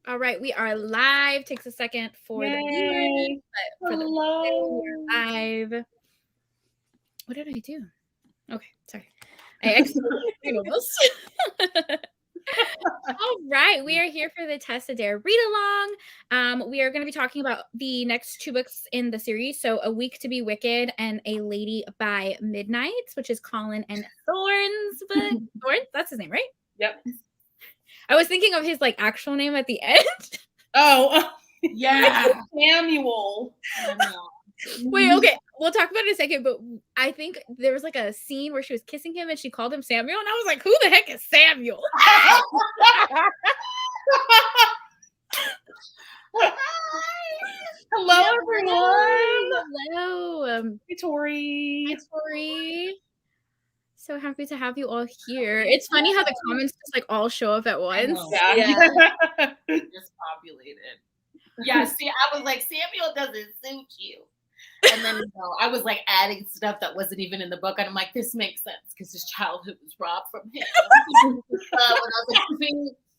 All right, we are live. Takes a second for the viewers, but for the replay, we are live. What did I do? Okay, sorry. I accidentally almost. All right, we are here for the Tessa Dare read along. We are going to be talking about the next two books in the series. So, A Week to Be Wicked and A Lady by Midnight, which is Colin and Thorne's book. Thorne, that's his name, right? Yep. I was thinking of his actual name at the end. Oh, yeah. Samuel. Wait, okay. We'll talk about it in a second, but I think there was a scene where she was kissing him and she called him Samuel, and I was like, who the heck is Samuel? Hello, everyone. Hello. Hey, Tori. Hi, Tori. So happy to have you all here. It's funny how the comments just all show up at once. Yeah. Just populated. Yeah, see, I was like, Samuel doesn't suit you. And then I was adding stuff that wasn't even in the book, and I'm like, this makes sense because his childhood was robbed from him. And I was like,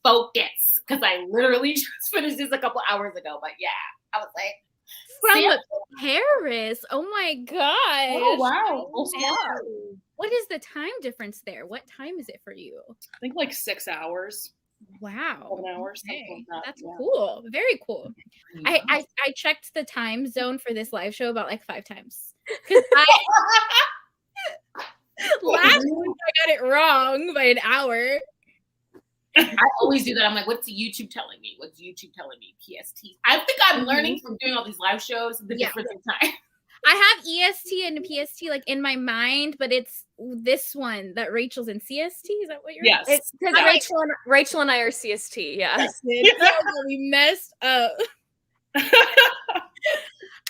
focus, because I literally just finished this a couple hours ago. But yeah, I was like, from Paris. Oh my gosh. Oh wow. What is the time difference there? What time is it for you? I think 6 hours. Wow. 7 hours. Okay. Like That's cool. Very cool. yeah. I checked the time zone for this live show about 5 times. Because last week I got it wrong by an hour. I always do that. I'm like, what's YouTube telling me? What's YouTube telling me? PST. I think I'm learning from doing all these live shows the difference in time. I have EST and PST in my mind, but it's this one that Rachel's in CST. Is that what you're? Yes. It's because Rachel and I are CST. Yeah. We messed up. I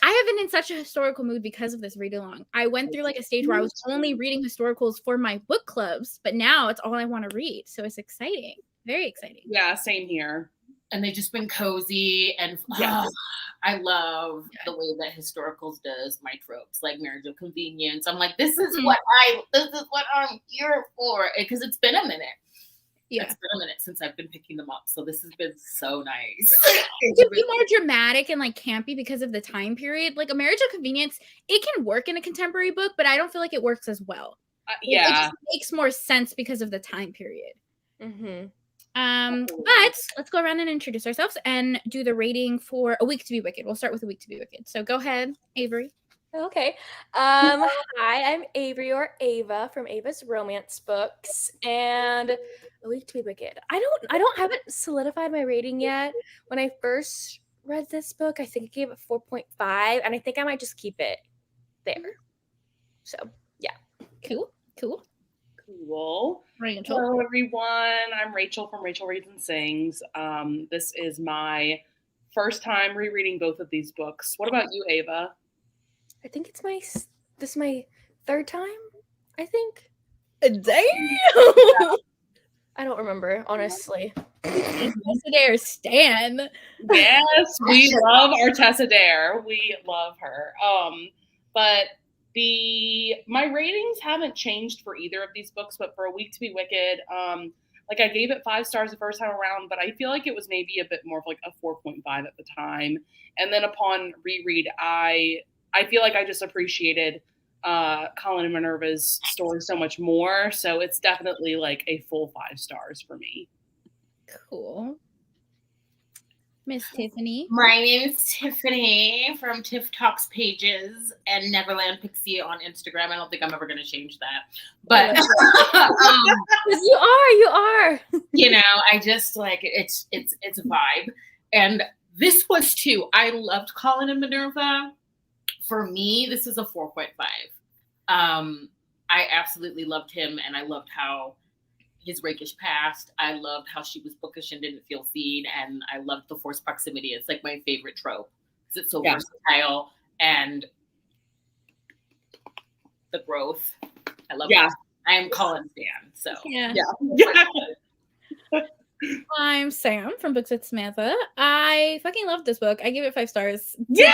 have been in such a historical mood because of this read along. I went through a stage where I was only reading historicals for my book clubs, but now it's all I want to read. So it's exciting. Very exciting. Yeah, same here. And they've just been cozy, and I love the way that historicals does my tropes, like marriage of convenience. I'm like, this is what I'm here for, because it's been a minute. Yeah, it's been a minute since I've been picking them up, so this has been so nice. It can be more dramatic and campy because of the time period. A marriage of convenience, it can work in a contemporary book, but I don't feel like it works as well. It just makes more sense because of the time period. Mm-hmm. But let's go around and introduce ourselves and do the rating for A Week to Be Wicked. We'll start with A Week to Be Wicked. So go ahead, Avery. Okay. Hi, I'm Avery or Ava from Ava's Romance Books, and A Week to Be Wicked. I haven't solidified my rating yet. When I first read this book, I think I gave it 4.5, and I think I might just keep it there. So yeah. Cool. Rachel. Hello, everyone. I'm Rachel from Rachel Reads and Sings. This is my first time rereading both of these books. What about you, Ava? I think this is my third time, I think. Damn! I don't remember, honestly. Tessa Dare stan. Yes, we love our Tessa Dare. We love her. But my ratings haven't changed for either of these books, but for A Week to Be Wicked, I gave it 5 stars the first time around, but I feel like it was maybe a bit more of a 4.5 at the time. And then upon reread, I feel like I just appreciated Colin and Minerva's story so much more. So it's definitely a full 5 stars for me. Cool. Miss Tiffany. My name is Tiffany from Tiff Talks Pages and Neverland Pixie on Instagram. I don't think I'm ever going to change that. But you are. I just it's a vibe. And this was too. I loved Colin and Minerva. For me, this is a 4.5. I absolutely loved him, and I loved how his rakish past. I loved how she was bookish and didn't feel seen, and I loved the forced proximity. It's my favorite trope because it's so versatile, and the growth. I love it. I am Colin fan, so yeah. I'm Sam from Books with Samantha. I fucking love this book. I give it 5 stars. Yay!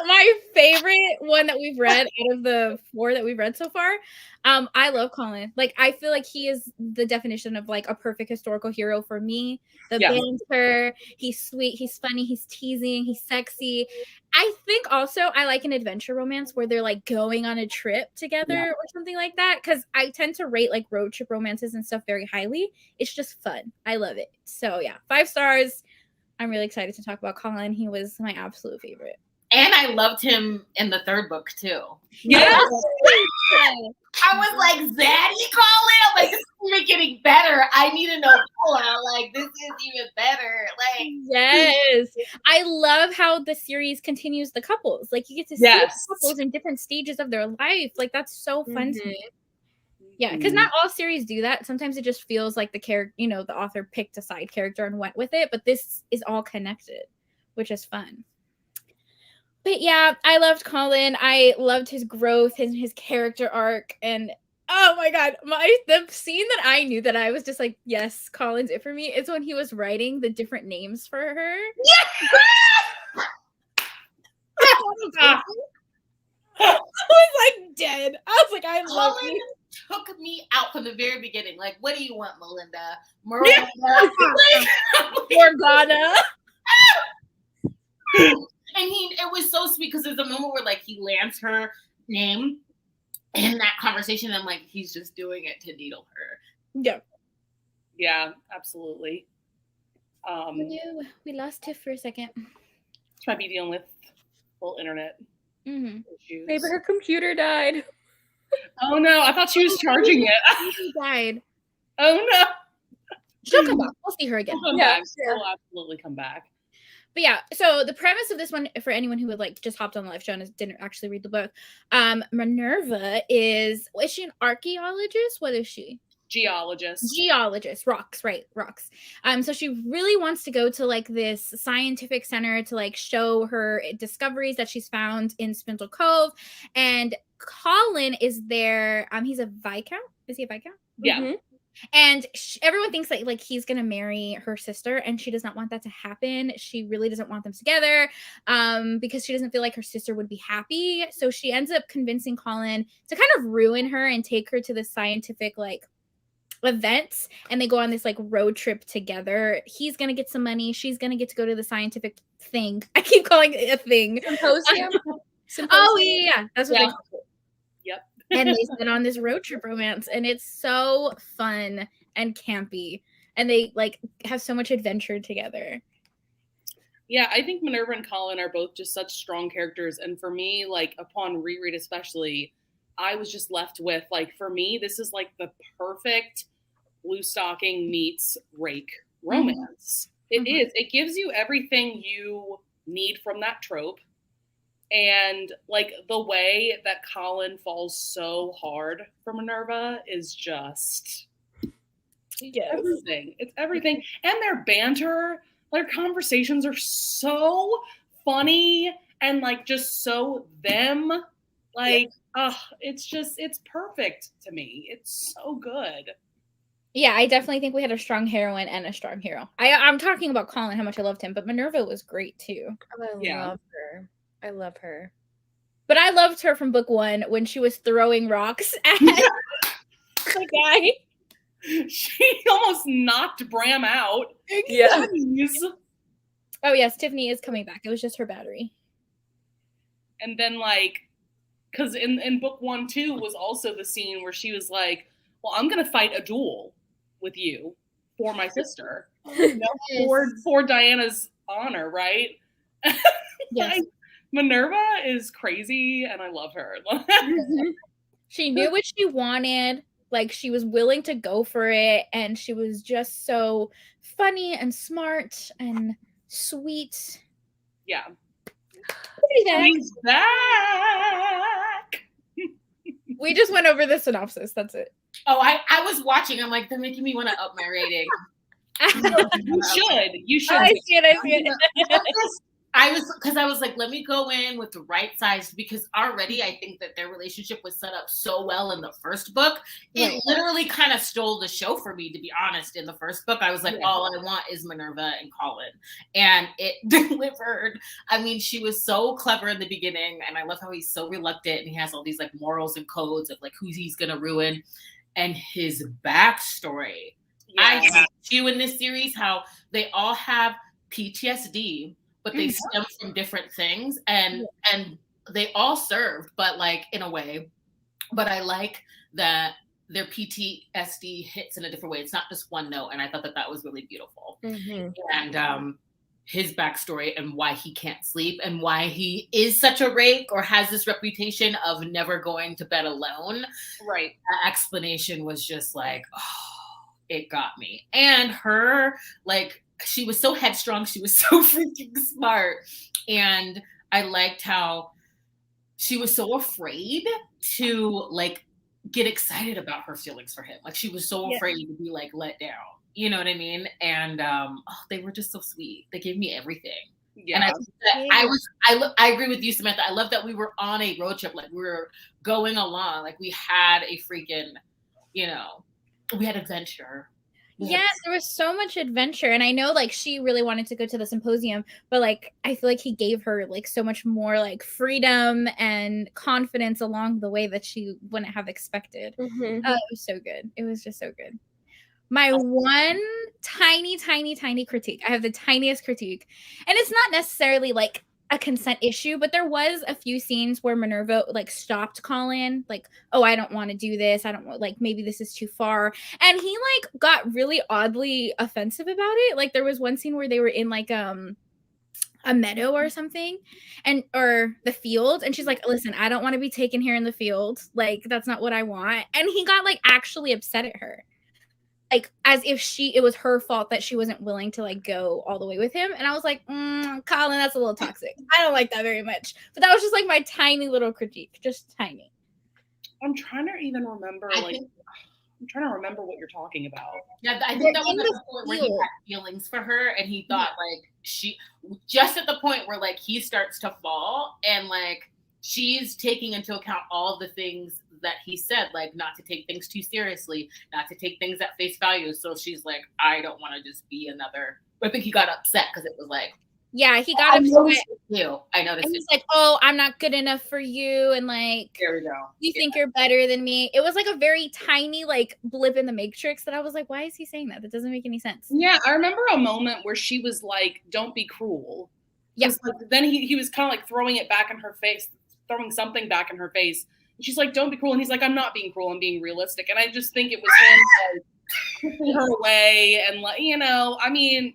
My favorite one that we've read out of the 4 that we've read so far. I love Colin. Like, I feel like he is the definition of like a perfect historical hero for me. The banter, he's sweet, he's funny, he's teasing, he's sexy. I think also I like an adventure romance where they're like going on a trip together or something like that, because I tend to rate like road trip romances and stuff very highly. It's just fun. I love it. So yeah, 5 stars. I'm really excited to talk about Colin. He was my absolute favorite. And I loved him in the 3rd book too. Yes. I was like, Zaddy Colin? I'm like, this is even getting better. I need to know more. Like, this is even better. Like, yes. I love how the series continues the couples. Like, you get to see the couples in different stages of their life. Like, that's so fun to me. Yeah, because not all series do that. Sometimes it just feels like the character, you know, the author picked a side character and went with it. But this is all connected, which is fun. But yeah, I loved Colin. I loved his growth and his character arc. And oh my God, the scene that I knew that I was just like, yes, Colin's it for me, is when he was writing the different names for her. Yeah! I was like dead. I was like, I love you. Took me out from the very beginning. Like, what do you want, Melinda? Miranda? Morgana. And it was so sweet because there's a moment where like he lands her name in that conversation. And I'm like, he's just doing it to needle her. Yeah. Yeah, absolutely. We lost Tiff for a second. She might be dealing with full internet issues. Maybe her computer died. Oh no, I thought she was charging it. She died. Oh no. She'll come back. We'll see her again. She'll come back. She'll absolutely come back. But yeah, so the premise of this one, for anyone who would like just hopped on the live show and didn't actually read the book, Minerva is she an archaeologist? What is she? Geologist, rocks. So she really wants to go to like this scientific center to like show her discoveries that she's found in Spindle Cove, and Colin is there. He's a viscount. Is he a viscount? Yeah. Mm-hmm. And everyone thinks that like he's gonna marry her sister, and she does not want that to happen. She really doesn't want them together, because she doesn't feel like her sister would be happy. So she ends up convincing Colin to kind of ruin her and take her to the scientific like events, and they go on this like road trip together. He's gonna get some money. She's gonna get to go to the scientific thing. I keep calling it a thing. Symposium. Oh yeah, that's what they call it. Yep. And they get on this road trip romance, and it's so fun and campy, and they like have so much adventure together. Yeah, I think Minerva and Colin are both just such strong characters, and for me, like upon reread especially, I was just left with like, for me, this is like the perfect Blue Stocking meets Rake romance. It is. It gives you everything you need from that trope. And like the way that Colin falls so hard for Minerva is just everything. It's everything. And their banter, their conversations are so funny and like just so them. Like, it's perfect to me. It's so good. Yeah, I definitely think we had a strong heroine and a strong hero. I'm talking about Colin, how much I loved him, but Minerva was great too. I love her. But I loved her from book 1 when she was throwing rocks at the guy. She almost knocked Bram out. Yeah. Oh yes, Tiffany is coming back. It was just her battery. And then like, because in book 1 too was also the scene where she was like, well, I'm gonna fight a duel with you for my sister. For Diana's honor, right? Yes. Like, Minerva is crazy and I love her. She knew what she wanted. Like, she was willing to go for it, and she was just so funny and smart and sweet. Yeah. She's back. We just went over the synopsis. That's it. Oh, I was watching. I'm like, they're making me want to up my rating. You should. I see it. I was like, let me go in with the right size, because already I think that their relationship was set up so well in the first book. It literally kind of stole the show for me, to be honest. In the first book, I was like, all I want is Minerva and Colin. And it delivered. I mean, she was so clever in the beginning, and I love how he's so reluctant, and he has all these like morals and codes of like who he's gonna ruin, and his backstory. I see you in this series how they all have PTSD, but they stem from different things, and they all served, but like in a way. But I like that their PTSD hits in a different way. It's not just one note, and I thought that that was really beautiful. And his backstory and why he can't sleep and why he is such a rake or has this reputation of never going to bed alone. Right. The explanation was just like, oh, it got me. And her, like, she was so headstrong. She was so freaking smart. And I liked how she was so afraid to like get excited about her feelings for him. Like she was so afraid to be like let down. You know what I mean? And they were just so sweet. They gave me everything. Yeah. And I agree with you, Samantha. I love that we were on a road trip. Like we were going along. Like we had a freaking, we had adventure. Yes, there was so much adventure. And I know like she really wanted to go to the symposium, but like I feel like he gave her like so much more like freedom and confidence along the way that she wouldn't have expected. It was so good. It was just so good. My one tiny critique. I have the tiniest critique. And it's not necessarily like a consent issue, but there was a few scenes where Minerva like stopped Colin, like, oh, I don't want to do this. I don't want, like, maybe this is too far. And he like got really oddly offensive about it. Like there was one scene where they were in like a meadow or something, or the field, and she's like, listen, I don't want to be taken here in the field. Like that's not what I want. And he got like actually upset at her. Like as if it was her fault that she wasn't willing to like go all the way with him. And I was like, Colin, that's a little toxic. I don't like that very much. But that was just like my tiny little critique, just tiny. I'm trying to even remember, I'm trying to remember what you're talking about. Yeah, I think that was the point where he had feelings for her, and he thought like she, just at the point where like he starts to fall, and like she's taking into account all of the things that he said, like not to take things too seriously, not to take things at face value. So she's like, I don't want to just be another. I think he got upset because it was like, yeah, he got upset. I noticed. And he's like, oh, I'm not good enough for you, and like, there we go. You think you're better than me. It was like a very tiny like blip in the matrix that I was like, why is he saying that? That doesn't make any sense. Yeah, I remember a moment where she was like, don't be cruel. Yeah. Like, then he was kind of like throwing it back in her face, throwing something back in her face. And she's like, don't be cruel. And he's like, I'm not being cruel, I'm being realistic. And I just think it was him like pushing her away and like, I mean,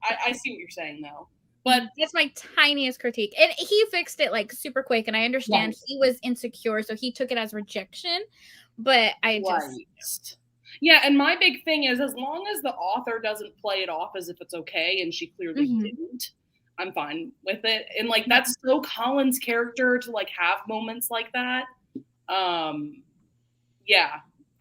I see what you're saying though. But that's my tiniest critique. And he fixed it like super quick. And I understand he was insecure, so he took it as rejection. But I just yeah, and my big thing is as long as the author doesn't play it off as if it's okay, and she clearly didn't, I'm fine with it. And like that's so Colin's character to like have moments like that. Yeah.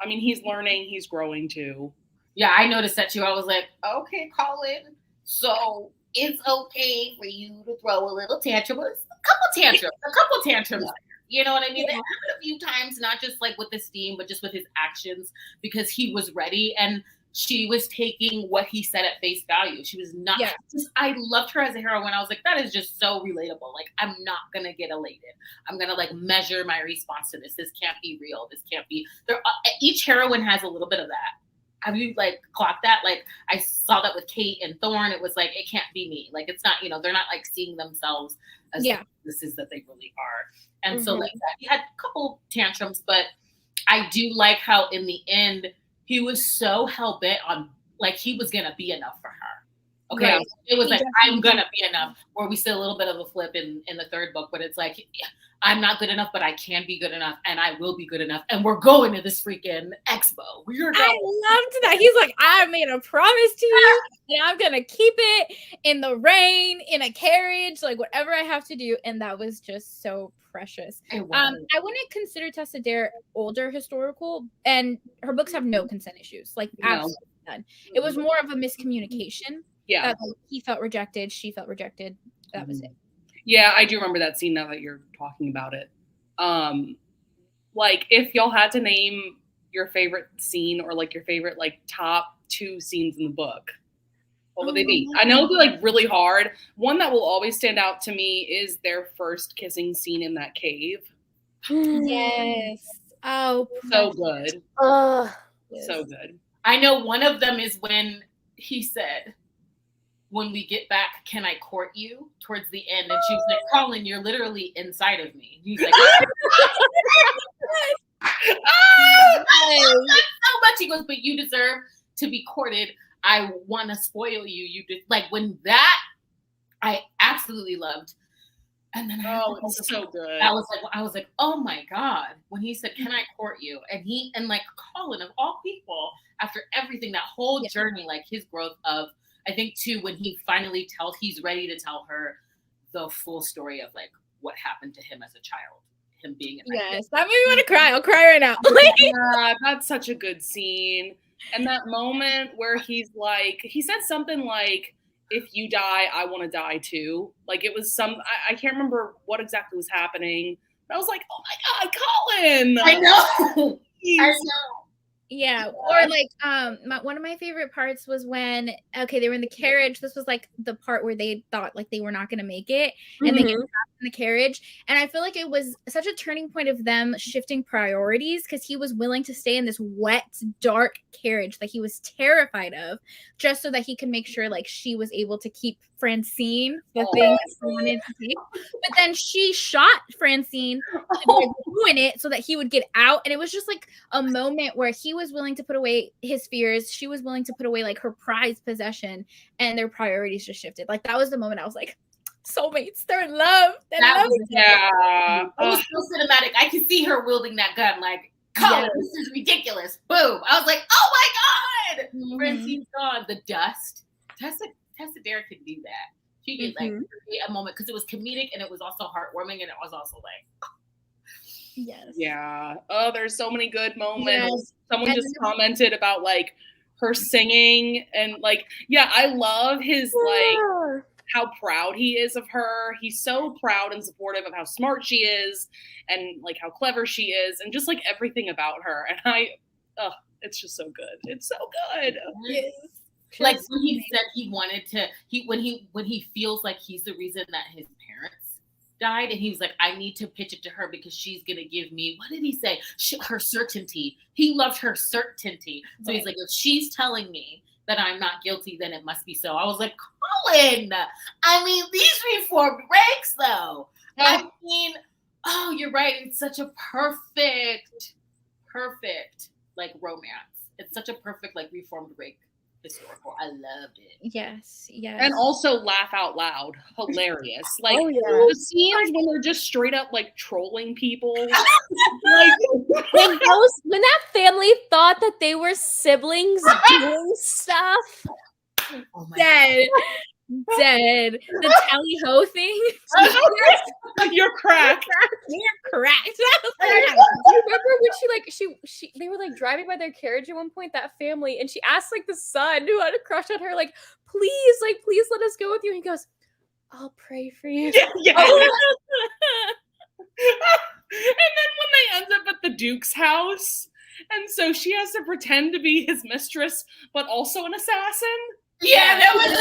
I mean, he's learning, he's growing too. Yeah, I noticed that too. I was like, okay, Colin, so it's okay for you to throw a little tantrum. A couple tantrums. You know what I mean? They happened a few times, not just like with the steam, but just with his actions, because he was ready and she was taking what he said at face value. She was not. I loved her as a heroine. I was like, that is just so relatable. Like, I'm not gonna get elated. I'm gonna like measure my response to this. This can't be real. This can't be. Each heroine has a little bit of that. Have you like clocked that? Like I saw that with Kate and Thorne. It was like, it can't be me. Like it's not, they're not like seeing themselves as this is that they really are. And so like that, he had a couple tantrums, but I do like how in the end he was so hell bent on like he was gonna be enough for her. Okay, it was like I'm gonna be enough. Where we see a little bit of a flip in the third book, but it's like I'm not good enough, but I can be good enough, and I will be good enough, and we're going to this freaking expo. I loved that. He's like, I made a promise to you, and I'm gonna keep it in the rain, in a carriage, like whatever I have to do, and that was just so precious. I wouldn't consider Tessa Dare older historical, and her books have no consent issues, like absolutely none. It was more of a miscommunication. Yeah. He felt rejected. She felt rejected. That was it. Yeah, I do remember that scene now that you're talking about it. Like, if y'all had to name your favorite scene or like your favorite like top 2 scenes in the book, what would they be? I know it'll be like really hard. One that will always stand out to me is their first kissing scene in that cave. Yes. Oh, so good. So good. I know one of them is when he said, when we get back, can I court you? Towards the end. And she's like, Colin, you're literally inside of me. He's like, so much. He goes, but you deserve to be courted. I want to spoil you. You did like when that I absolutely loved. And then it's so good. I was like, oh my God. When he said, can I court you? And like Colin, of all people, after everything, that whole journey, like his growth of, I think too, when he finally he's ready to tell her the full story of like what happened to him as a child, him being that made me want to cry. I'll cry right now. Yeah, that's such a good scene. And that moment where he's like, he said something like, if you die, I want to die too. Like it was I can't remember what exactly was happening. But I was like, oh my God, Colin. I know. I know. Yeah. Or like one of my favorite parts was when they were in the carriage. This was like the part where they thought like they were not going to make it, and they get trapped in the carriage. And I feel like it was such a turning point of them shifting priorities, because he was willing to stay in this wet, dark carriage that he was terrified of, just so that he could make sure like she was able to keep Francine, the thing that he wanted to keep. But then she shot Francine to ruin it so that he would get out. And it was just like a moment where he was willing to put away his fears. She was willing to put away like her prized possession, and their priorities just shifted. Like that was the moment I was like, soulmates, they're in love. It was so cinematic. I could see her wielding that gun like, Colin, this is ridiculous. Boom. I was like, oh my God. Francine's gone. The dust. Tessa Dare could do that. She could like create a moment, because it was comedic and it was also heartwarming, and it was also like, yes. Yeah. Oh, there's so many good moments. Yes. Someone just commented about like her singing, and like, yeah, I love his like how proud he is of her. He's so proud and supportive of how smart she is, and like how clever she is, and just like everything about her. And it's just so good. It's so good. Yes. Like when he said he wanted to, when he feels like he's the reason that his parents died, and he was like, I need to pitch it to her because she's gonna give me, what did he say? Her certainty. He loved her certainty. So he's like, if she's telling me that I'm not guilty, then it must be so. I was like, Colin, I mean, these reformed rakes though. I mean, oh, you're right. It's such a perfect like romance. It's such a perfect like reformed rake. Historical. I loved it. Yes. And also laugh out loud. Hilarious. Like the scenes when they're just straight up like trolling people. Like, when that family thought that they were siblings doing stuff. Oh my Dead. The tally ho thing. You're cracked. You're cracked. Do you remember when they were like driving by their carriage at one point, that family, and she asked like the son who had a crush on her, like, please let us go with you. And he goes, I'll pray for you. Yeah. And then when they end up at the Duke's house, and so she has to pretend to be his mistress, but also an assassin. Yeah, that was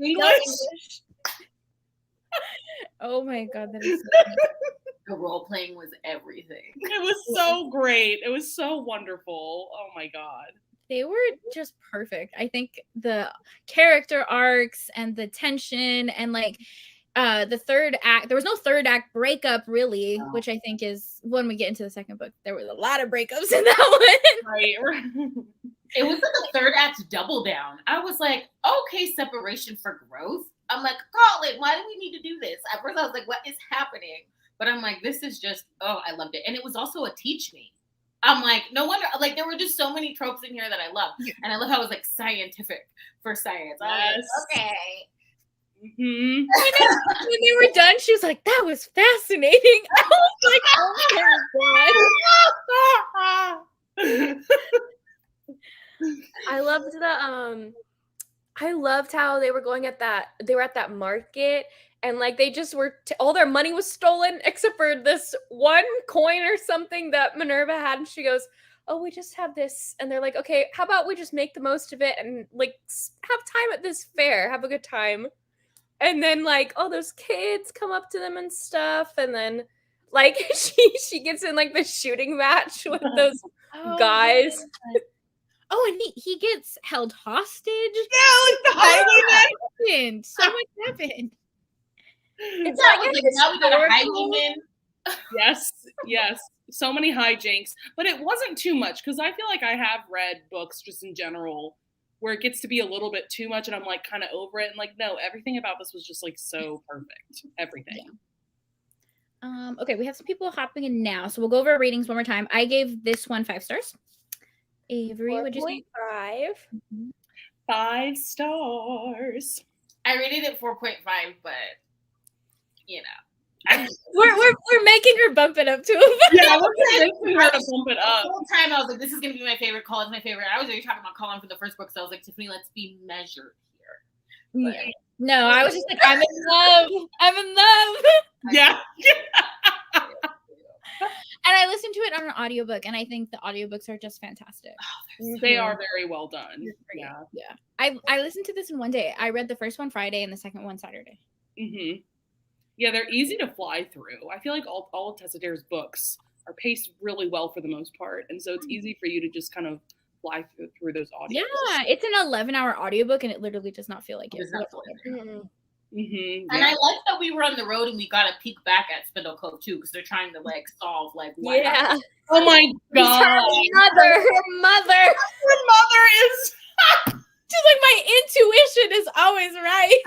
English. Oh my God, that is the role playing was everything. It was so great. It was so wonderful. Oh my God. They were just perfect. I think the character arcs and the tension, and like the third act, there was no third act breakup really, which I think is when we get into the second book, there was a lot of breakups in that one. Right. It was like a third act double down. I was like, okay, separation for growth. I'm like, Colin, why do we need to do this? At first I was like, what is happening? But I'm like, this is just, I loved it. And it was also a teach me. I'm like, no wonder, like there were just so many tropes in here that I love. And I love how it was like scientific for science. I was like, okay. When they were done, she was like, that was fascinating. I was like, oh my God. I loved the I loved how they were at that market and like they just were all their money was stolen except for this one coin or something that Minerva had, and she goes, "Oh, we just have this." And they're like, "Okay, how about we just make the most of it and like have time at this fair, have a good time." And then like all those kids come up to them and stuff, and then like she gets in like the shooting match with those guys. Oh, and he gets held hostage. Yeah, like the highwayman. So much happened. It's Yeah, like like now we got a highwayman. Yes. So many hijinks. But it wasn't too much because I feel like I have read books just in general where it gets to be a little bit too much and I'm like kind of over it. And like, no, everything about this was just like so perfect. Everything. Yeah. Okay, we have some people hopping in now. So we'll go over our ratings one more time. I gave this one 5 stars. Avery, what'd you say? 4.5. 5 stars. I rated it 4.5, but you know. We're making her bump it up to a Yeah, we're making her to bump it up. The whole time I was like, this is gonna be my favorite. Colin's my favorite. I was already talking about Colin for the first book, so I was like, Tiffany, let's be measured here. But, no, I was just like, I'm in love. I'm in love. Yeah. And I listened to it on an audiobook, and I think the audiobooks are just fantastic. They are very well done. Yeah. I listened to this in one day. I read the first one Friday and the second one Saturday. Mm-hmm. Yeah, they're easy to fly through. I feel like all of Tessa Dare's books are paced really well for the most part, and so it's easy for you to just kind of fly through those audios. Yeah, it's an 11-hour audiobook, and it literally does not feel like it. Mm-hmm. And I like that we were on the road and we got a peek back at Spindle Cove too, because they're trying to like solve like what happened. Oh my god. Her mother is she's like, my intuition is always right.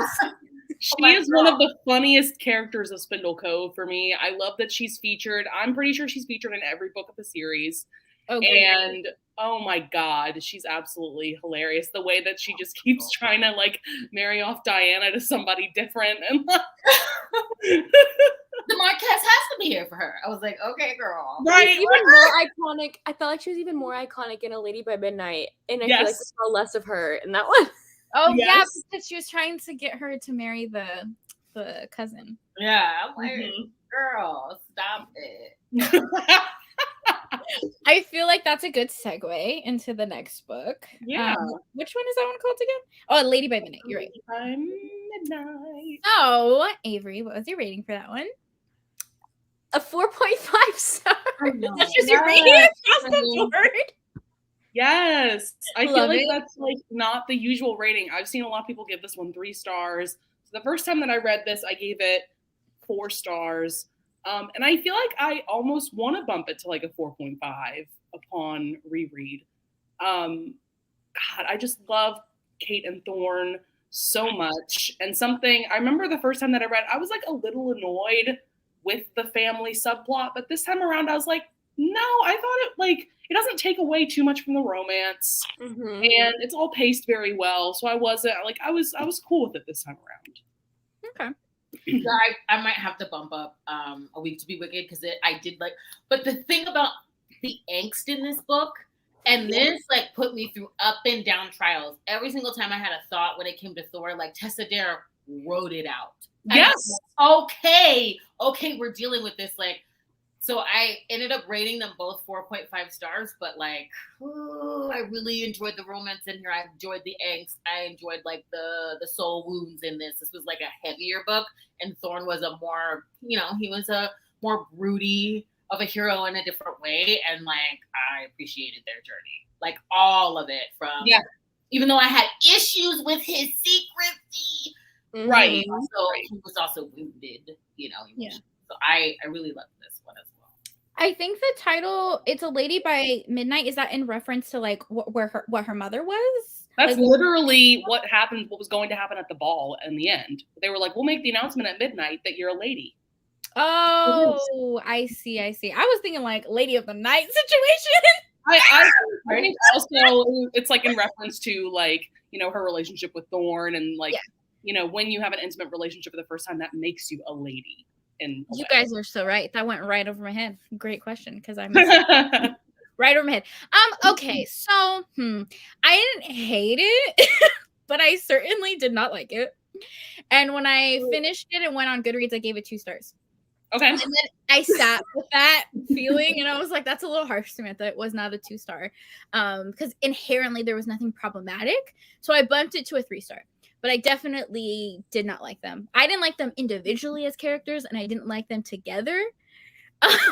She is one of the funniest characters of Spindle Cove for me. I love that she's featured. I'm pretty sure she's featured in every book of the series. And oh my god, she's absolutely hilarious. The way that she just keeps trying to like marry off Diana to somebody different, and the Marquez has to be here for her. I was like, okay, girl. Right. Even more iconic. I felt like she was even more iconic in A Lady by Midnight, and I feel like we saw less of her in that one. Oh yeah, because she was trying to get her to marry the cousin. Yeah, I'm like, girl, stop it. I feel like that's a good segue into the next book. Yeah. Which one is that one called again? Oh, Lady by Midnight. You're right. By Midnight. So, Avery, what was your rating for that one? A 4.5 star. That's just your rating across the board. Yes. I feel like that's like not the usual rating. I've seen a lot of people give this one 3 stars. So the first time that I read this, I gave it 4 stars. And I feel like I almost want to bump it to like a 4.5 upon reread. God, I just love Kate and Thorne so much. And something, I remember the first time that I read, I was like a little annoyed with the family subplot. But this time around, I was like, no, I thought it doesn't take away too much from the romance. Mm-hmm. And it's all paced very well. So I was cool with it this time around. Okay. So I might have to bump up A Week to Be Wicked because I did like, but the thing about the angst in this book and this like put me through up and down trials. Every single time I had a thought when it came to Thor, like Tessa Dare wrote it out. Yes. Like, okay, we're dealing with this. Like, so I ended up rating them both 4.5 stars, but like, I really enjoyed the romance in here. I enjoyed the angst. I enjoyed like the soul wounds in this. This was like a heavier book, and Thorne was a more, he was a more broody of a hero in a different way, and like I appreciated their journey, like all of it. Even though I had issues with his secrecy, right? So he was also wounded, So I really loved this one as well. I think the title, it's A Lady by Midnight. Is that in reference to like what her mother was? That's literally what happened. What was going to happen at the ball in the end? They were like, "We'll make the announcement at midnight that you're a lady." Oh, I see. I was thinking like Lady of the Night situation. I think also it's like in reference to like her relationship with Thorne and like when you have an intimate relationship for the first time, that makes you a lady. You guys are so right. That went right over my head. Great question, because I'm right over my head. Okay, so I didn't hate it. but I certainly did not like it. And when I finished it and went on Goodreads, I gave it 2 stars. Okay. And then I sat with that feeling, and I was like, that's a little harsh, Samantha. It was not a 2-star. Because inherently there was nothing problematic. So I bumped it to a 3-star. But I definitely did not like them. I didn't like them individually as characters, and I didn't like them together. This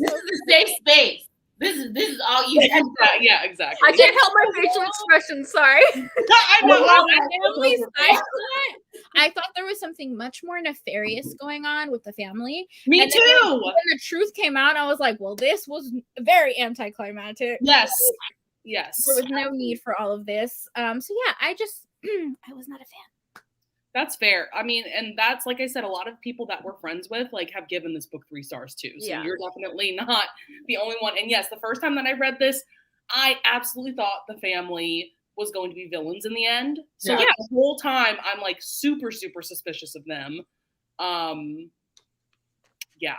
is a safe space. This is all you can do. Yeah, exactly. I can't help my facial expression. Sorry. I know. I thought there was something much more nefarious going on with the family. Me and too. When the truth came out, I was like, well, this was very anticlimactic. Yes. There was no need for all of this. So yeah, I was not a fan. That's fair. I mean, and that's, like I said, a lot of people that we're friends with, like, have given this book 3 stars too. So you're definitely not the only one. And yes, the first time that I read this, I absolutely thought the family was going to be villains in the end. So yeah, the whole time I'm like super, super suspicious of them. Yeah.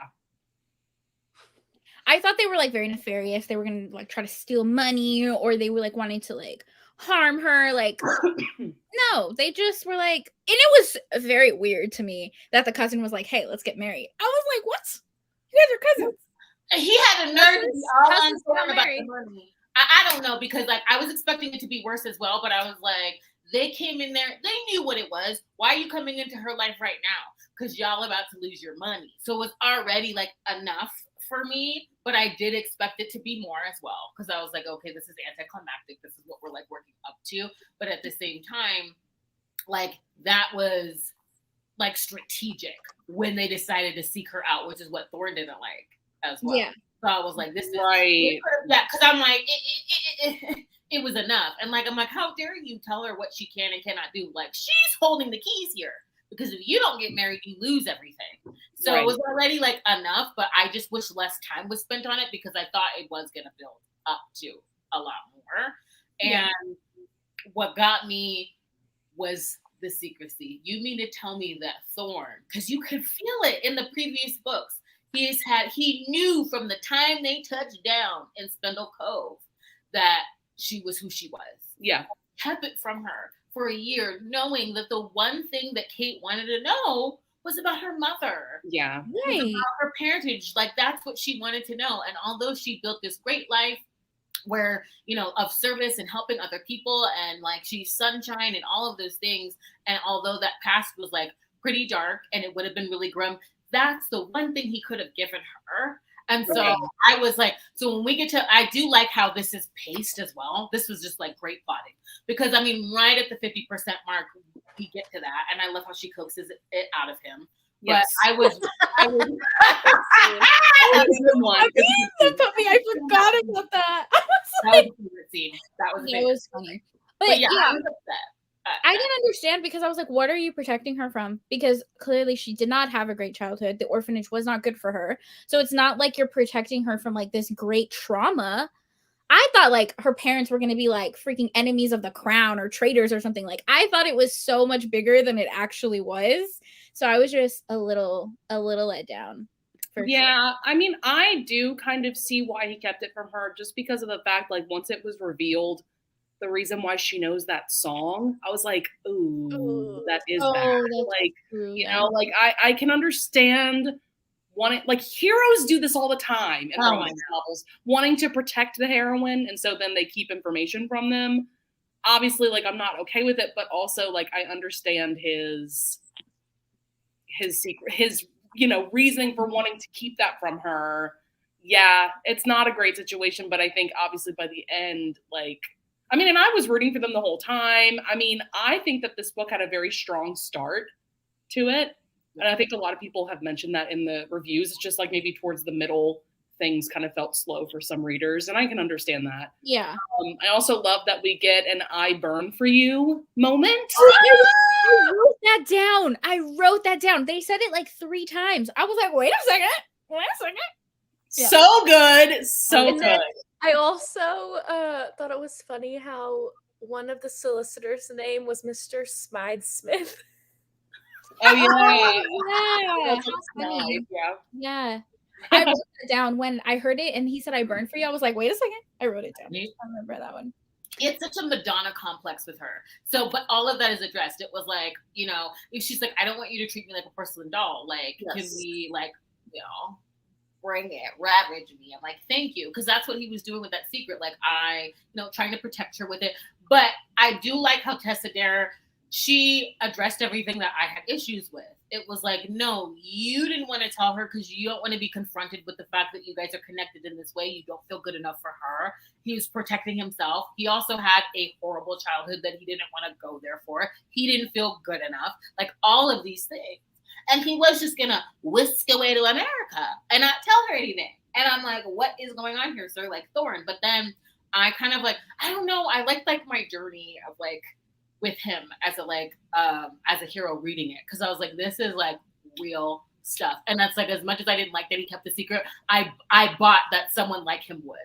I thought they were like very nefarious. They were gonna like try to steal money, or they were like wanting to like harm her. Like no, they just were like, and it was very weird to me that the cousin was like, hey, let's get married. I was like, what? You guys are cousins. He had a nerve to be all uncertain about the money. I don't know, because like I was expecting it to be worse as well, but I was like, they came in there, they knew what it was. Why are you coming into her life right now? Because y'all about to lose your money. So it was already like enough for me, but I did expect it to be more as well, because I was like, okay, this is anticlimactic. This is what we're like working up to. But at the same time, like that was like strategic when they decided to seek her out, which is what Thorne didn't like as well. Yeah. So I was like, this is right. Yeah, because I'm like, it was enough. And like, I'm like, how dare you tell her what she can and cannot do? Like, she's holding the keys here. Because if you don't get married, you lose everything. So it was already like enough, but I just wish less time was spent on it, because I thought it was going to build up to a lot more. And what got me was the secrecy. You mean to tell me that Thorne, because you could feel it in the previous books, he knew from the time they touched down in Spindle Cove that she was who she was. Yeah. Kept it from her for a year, knowing that the one thing that Kate wanted to know was about her mother. Yeah. Was about her parentage. Like, that's what she wanted to know. And although she built this great life where, you know, of service and helping other people, and like she's sunshine and all of those things, and although that past was like pretty dark and it would have been really grim, that's the one thing he could have given her. And so I was like, so when we get to, I do like how this is paced as well. This was just like great plotting, because I mean, right at the 50% mark, we get to that. And I love how she coaxes it out of him. Yes. But I forgot about that. That was a favorite scene. That was funny. But yeah, I was upset. I didn't understand, because I was like, what are you protecting her from? Because clearly she did not have a great childhood. The orphanage was not good for her. So it's not like you're protecting her from like this great trauma. I thought like her parents were going to be like freaking enemies of the crown or traitors or something. Like, I thought it was so much bigger than it actually was. So I was just a little let down. Yeah. I mean, I do kind of see why he kept it from her, just because of the fact, like, once it was revealed the reason why she knows that song, I was like, ooh, that is bad. Like, true, you know, like I can understand wanting, like, heroes do this all the time in romance novels, wanting to protect the heroine, and so then they keep information from them. Obviously, like, I'm not okay with it, but also like I understand his secret, his, you know, reasoning for wanting to keep that from her. Yeah, it's not a great situation, but I think obviously by the end, like, I mean, and I was rooting for them the whole time. I mean, I think that this book had a very strong start to it. And I think a lot of people have mentioned that in the reviews. It's just like maybe towards the middle, things kind of felt slow for some readers. And I can understand that. Yeah. I also love that we get an I burn for you moment. I wrote that down. They said it like 3 times. I was like, wait a second. Yeah. So good. So good. I also thought it was funny how one of the solicitors' name was Mr. Smythe Smith. Oh, yeah. I wrote it down when I heard it and he said I burned for you. I was like, wait a second. I wrote it down. I remember that one. it's such a Madonna complex with her. So, but all of that is addressed. It was like, if she's like, I don't want you to treat me like a porcelain doll. Like, can we bring it, ravage me? I'm like, thank you. Cause that's what he was doing with that secret. Like trying to protect her with it. But I do like how Tessa Dare, she addressed everything that I had issues with. It was like, no, you didn't want to tell her because you don't want to be confronted with the fact that you guys are connected in this way. You don't feel good enough for her. He was protecting himself. He also had a horrible childhood that he didn't want to go there for. He didn't feel good enough. Like all of these things. And he was just going to whisk away to America and not tell her anything. And I'm like, what is going on here, sir? Like Thorn. But then I kind of I don't know. I liked my journey of with him as a hero reading it. Cause I was like, this is real stuff. And that's as much as I didn't like that he kept the secret, I bought that someone like him would.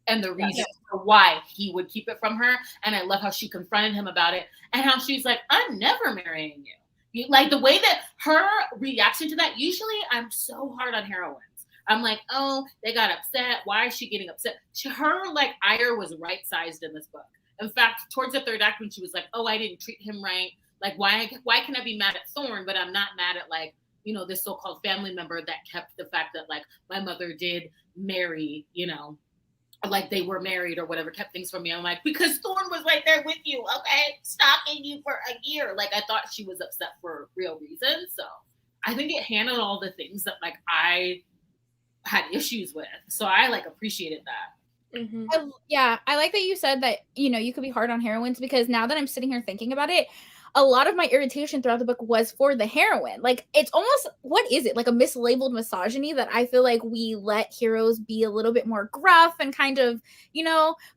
And the reason for why he would keep it from her. And I love how she confronted him about it and how she's like, I'm never marrying you. Like the way that her reaction to that, usually I'm so hard on heroines. I'm like, oh, they got upset. Why is she getting upset? Her ire was right-sized in this book. In fact, towards the third act when she was like, oh, I didn't treat him right. Like, why can I be mad at Thorn, but I'm not mad at this so-called family member that kept the fact that my mother did marry, they were married or whatever, kept things from me. I'm like, because Thorn was right there with you, okay? Stalking you for a year. I thought she was upset for real reasons. So I think it handled all the things that I had issues with. So I appreciated that. Mm-hmm. I like that you said that, you could be hard on heroines, because now that I'm sitting here thinking about it, a lot of my irritation throughout the book was for the heroine. It's almost, what is it? A mislabeled misogyny that I feel like we let heroes be a little bit more gruff and kind of,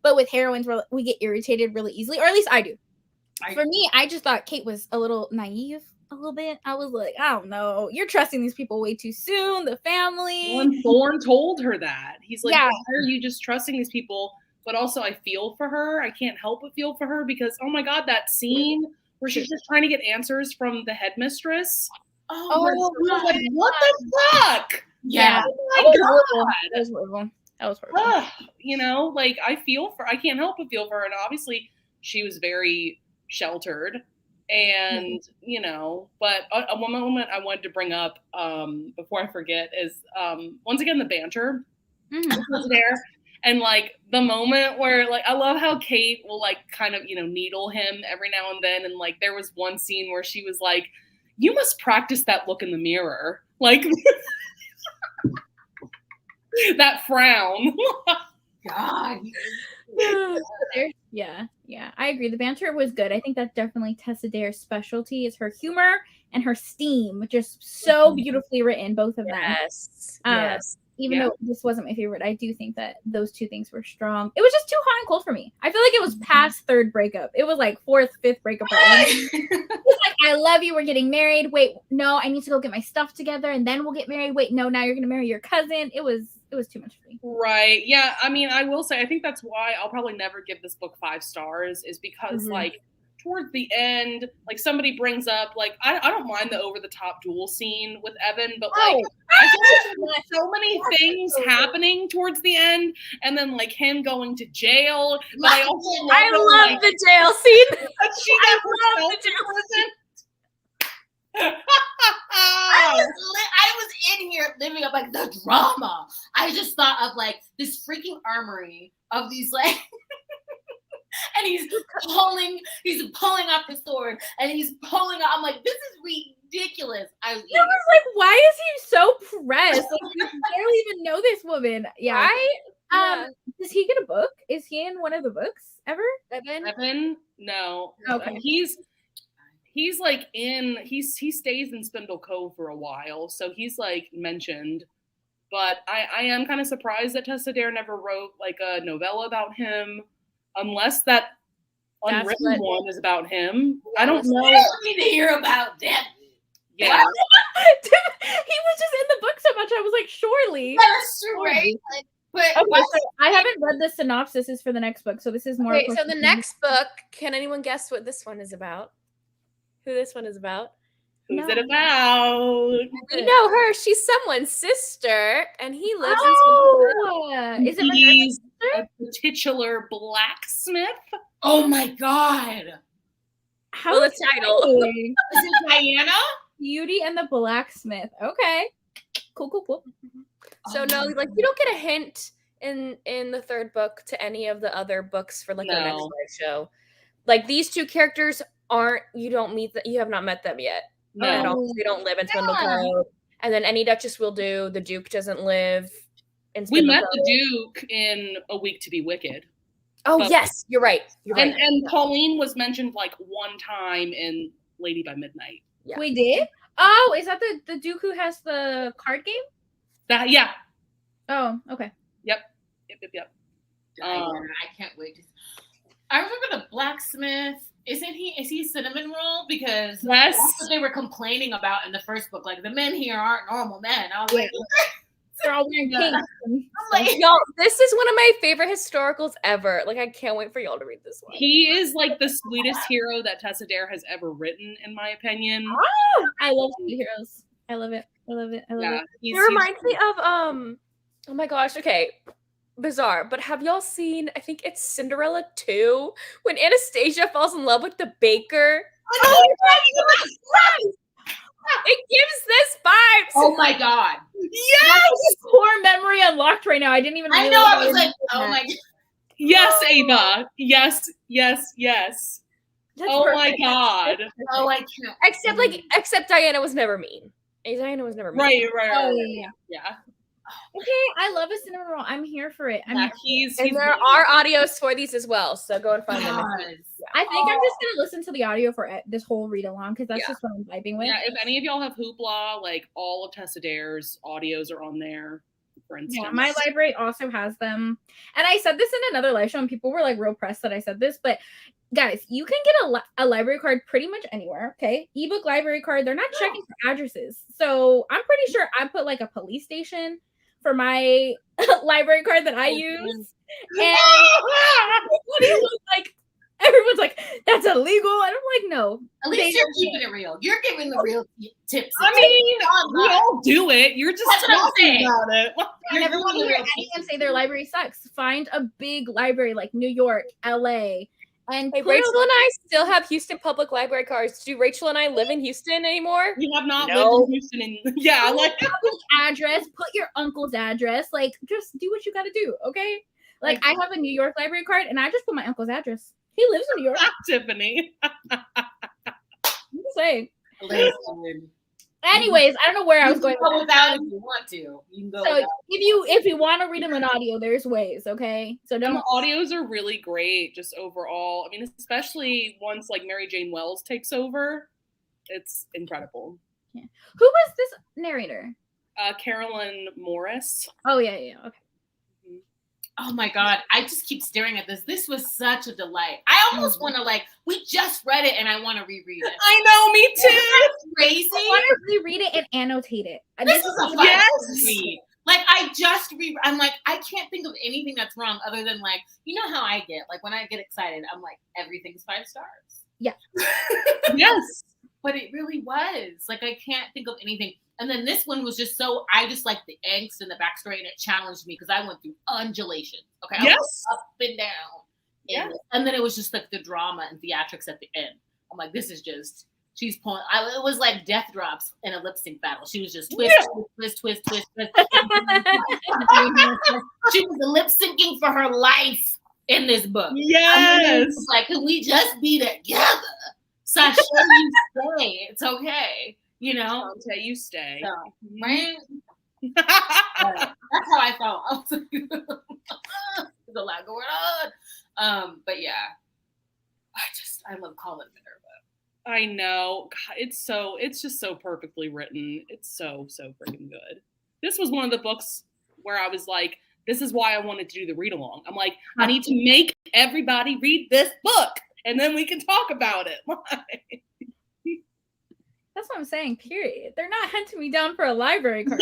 but with heroines, we get irritated really easily, or at least I do. For me, I just thought Kate was a little naive. A little bit. I was like, I don't know. You're trusting these people way too soon. The family. When Thorn told her that, he's like, yeah. Why are you just trusting these people? But also, I feel for her. I can't help but feel for her because, oh my God, that scene where she's just trying to get answers from the headmistress. Oh my God. What the fuck? Yeah. Oh my God. That was horrible. That was horrible. I feel for, I can't help but feel for her. And obviously, she was very sheltered. And, but one moment I wanted to bring up before I forget is once again, the banter was there. And the moment where I love how Kate will kind of, needle him every now and then. And there was one scene where she was like, you must practice that look in the mirror. That frown. God. Yeah, I agree. The banter was good. I think that's definitely Tessa Dare's specialty, is her humor and her steam, just so beautifully written, both of them. Yes. Even though this wasn't my favorite, I do think that those two things were strong. It was just too hot and cold for me. I feel like it was past third breakup. It was fourth, fifth breakup. It was I love you. We're getting married. Wait, no, I need to go get my stuff together and then we'll get married. Wait, no, now you're going to marry your cousin. It was too much for me. Right. Yeah. I mean, I will say, I think that's why I'll probably never give this book 5 stars, is because towards the end, somebody brings up, I don't mind the over the top duel scene with Evan, but I think there's so many things happening towards the end, and then him going to jail. But I also love the jail scene. I love the jail scene. I was in here living up the drama. I just thought of this freaking armory of these and he's pulling off the sword and he's pulling out. I'm like, this is ridiculous. I was why is he so pressed? You barely even know this woman. Yeah. Does he get a book? Is he in one of the books ever? Evan? No. Okay. He stays in Spindle Cove for a while, so he's mentioned. But I am kind of surprised that Tessa Dare never wrote a novella about him, unless that unwritten one is about him. I don't know. I don't need to hear about that. Yeah. He was just in the book so much. I was like, surely. That's true, right? But okay, so I haven't read the synopsis for the next book, so this is more. Okay, so the next book, can anyone guess what this one is about? Who this one is about? Who's it about? We know her. She's someone's sister, and he lives in Is it He's a titular blacksmith. Oh my God. How Well, the title. exciting. Is it Diana? Beauty and the Blacksmith. Okay. Cool. So no, like you don't get a hint in the third book to any of the other books for like the next No. live show. Like these two characters aren't. You don't meet. You have not met them yet. At No. all. They don't live in Spindle Cove. And then any Duchess will do. The Duke doesn't live in We Spindle met Cove. the Duke in A Week to Be Wicked. Oh but- yes, you're right. You're right. And Pauline was mentioned like one time in Lady by Midnight. Yeah. We did? Oh, is that the Duke who has the card game? Yeah. Oh, okay. Yep. Diana, I can't wait to. I remember the blacksmith. Is he cinnamon roll? Because Yes. that's what they were complaining about in the first book. Like the men here aren't normal men. I was like, They're all wearing pink. I'm like, Y'all, this is one of my favorite historicals ever. Like, I can't wait for y'all to read this one. He is like the sweetest hero that Tessa Dare has ever written, in my opinion. I love sweet heroes. I love it. Yeah, It reminds me of oh my gosh, okay. Bizarre, but have y'all seen, I think it's Cinderella 2, when Anastasia falls in love with the baker? It gives this vibes. oh my God. Yes! Core memory unlocked right now. I didn't even I realize know. I was was like, doing oh that. my God. Yes, Ava. Yes. That's Oh my perfect. God. Oh, I can't. Except Diana was never mean. Diana was never mean. Right. Oh, yeah. Yeah. Okay, I love a cinnamon roll. I'm here for it. Yeah, he's And there really are good. audios for these as well, so go and find them. Yes. I think I'm just gonna listen to the audio for this whole read along because that's Yeah. just what I'm vibing with. Yeah, if any of y'all have Hoopla, like all of Tessa Dare's audios are on there, for instance. Yeah, my library also has them. And I said this in another live show, and people were like real pressed that I said this, but guys, you can get a library card pretty much anywhere. Okay, ebook library card. They're not checking for addresses, so I'm pretty sure I put like a police station for my library card that I use. And everyone's like, that's illegal. And I'm like, no. At least you're keeping it real. You're giving the real tips. I mean, we all do it. You're just That's what I'm talking saying. about it. I never want to hear anyone say their library sucks. Find a big library like New York, LA, and Hey, put Rachel and I still have Houston Public Library cards. Do Rachel and I live in Houston anymore? We have not No. lived in Houston yeah, like address, put your uncle's address. Like, just do what you got to do, okay? Like, I have a New York library card, and I just put my uncle's address. He lives in New York. Tiffany. I'm just saying. Listen. Anyways, I don't know where I was going Go with without that. if you want to. You can go So without. if you want to read them in audio, there's ways, okay? So And don't. the audios are really great, just overall. I mean, especially once like Mary Jane Wells takes over, it's incredible. Who was this narrator? Carolyn Morris. Oh yeah, okay. Oh my God. I just keep staring at this. This was such a delight. I almost want to we just read it and I want to reread it. I know, me too. That's crazy. I want to reread it and annotate it. This is a fun Yes. read. Like I just I'm like, I can't think of anything that's wrong other than like, you know how I get, like when I get excited, I'm like, everything's 5 stars. Yeah. Yes. But it really was. Like I can't think of anything. And then this one was just so, I just like the angst and the backstory, and it challenged me because I went through undulations. Okay. I Yes. was up and down. Yeah. And then it was just like the drama and theatrics at the end. I'm like, this is just, she's pulling, it was like death drops in a lip sync battle. She was just twist. She was lip syncing for her life in this book. Yes. It's like, can we just be together? Sasha, you stay. It's okay. You know? Until you stay. So, right? That's how I felt. I was like, there's a lot going on. But yeah, I love Colin Minerva. I know. God, it's just so perfectly written. It's so freaking good. This was one of the books where I was like, this is why I wanted to do the read along. I'm like, I need to make everybody read this book and then we can talk about it. That's what I'm saying, period. They're not hunting me down for a library card.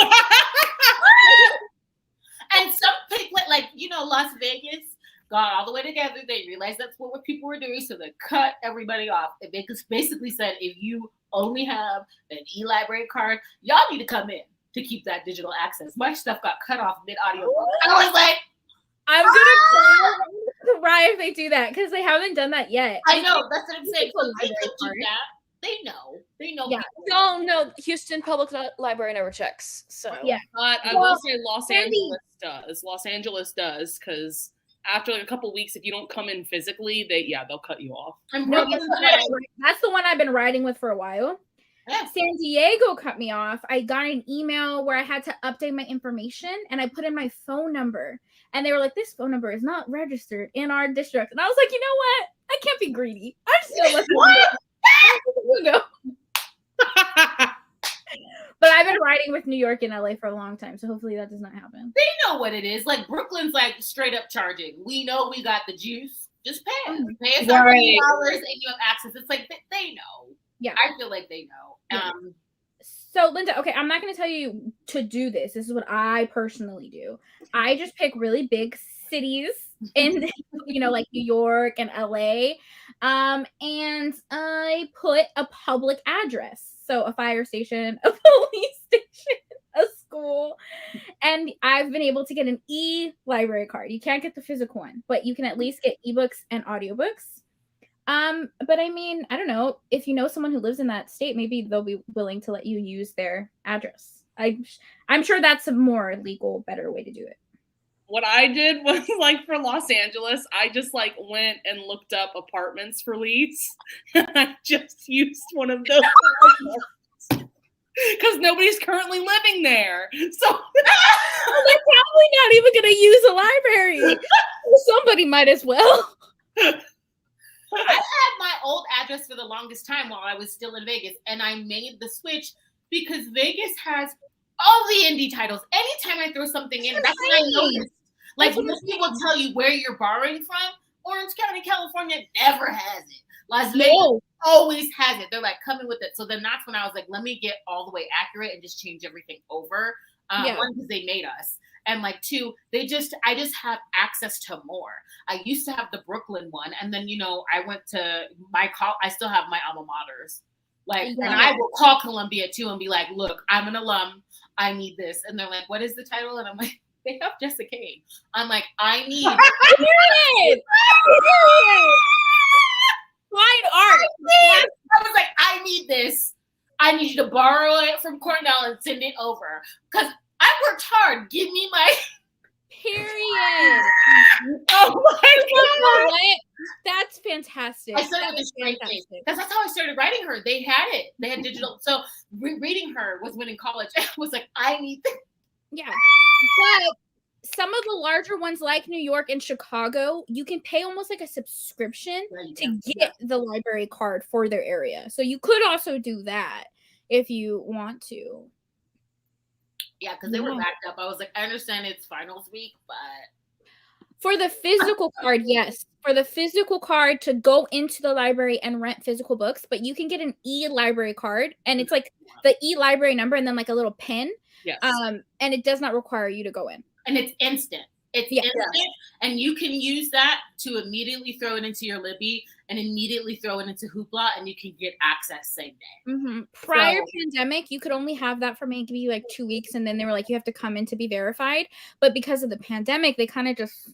And some people, like, Las Vegas got all the way together. They realized that's what people were doing, so they cut everybody off. It basically said, if you only have an e-library card, y'all need to come in to keep that digital access. My stuff got cut off mid-audio. I was like, I'm gonna call cry if they do that because they haven't done that yet. I know, that's what I'm saying. So they Library could do card. that. They know. They know. Yeah. No, Houston Public Library never checks. So Yeah. But I Well, will say Los Sandy- Angeles does. Los Angeles does, because after like a couple weeks, if you don't come in physically, they'll cut you off. And No, Brooklyn, that's the one I've been riding with for a while. yes. San Diego cut me off. I got an email where I had to update my information and I put in my phone number. And they were like, this phone number is not registered in our district. And I was like, you know what? I can't be greedy. I'm still listening. But I've been riding with New York and LA for a long time. So hopefully that does not happen. They know what it is. Like Brooklyn's like straight up charging. We know we got the juice. Just pay us. Pay us our $50 and you have access. It's like they know. Yeah. I feel like they know. Yeah. So Linda, okay, I'm not going to tell you to do this. This is what I personally do. I just pick really big cities in, like New York and LA. And I put a public address. So a fire station, a police station, a school. And I've been able to get an e-library card. You can't get the physical one, but you can at least get ebooks and audiobooks. But I mean, I don't know, if you know someone who lives in that state, maybe they'll be willing to let you use their address. I'm sure that's a more legal, better way to do it. What I did was like for Los Angeles, I just like went and looked up apartments for lease. And I just used one of those because nobody's currently living there. So they're probably not even going to use a library. Somebody might as well. I had my old address for the longest time while I was still in Vegas, and I made the switch because Vegas has all the indie titles. Anytime I throw something in, that's what I noticed. Like, Disney will tell you where you're borrowing from. Orange County, California never has it. Las Vegas always has it. They're like, coming with it. So then that's when I was like, let me get all the way accurate and just change everything over. One, because they made us. And like two, I just have access to more. I used to have the Brooklyn one. And then, I went to I still have my alma maters. Like, and I will call Columbia too and be like, look, I'm an alum. I need this. And they're like, what is the title? And I'm like, they have Jessica Kane. I'm like, I need fine art. I was like, I need this. I need you to borrow it from Cornell and send it over. Because I worked hard. Give me my period. Oh my God. That's fantastic. I started with a straight face. That's how I started writing her. They had it. They had digital. So reading her was when in college. I was like, I need this. Yeah. But some of the larger ones like New York and Chicago, you can pay almost like a subscription to get the library card for their area. So you could also do that if you want to. Yeah, because they were backed up. I was like, I understand it's finals week, but for the physical card, yes. For the physical card to go into the library and rent physical books, but you can get an e-library card, and it's like the e-library number and then like a little pin. Yes. And it does not require you to go in. And it's instant. It's instant, and you can use that to immediately throw it into your Libby and immediately throw it into Hoopla, and you can get access same day. Mm-hmm. Prior pandemic, you could only have that for maybe like 2 weeks, and then they were like, you have to come in to be verified. But because of the pandemic, they kind of just,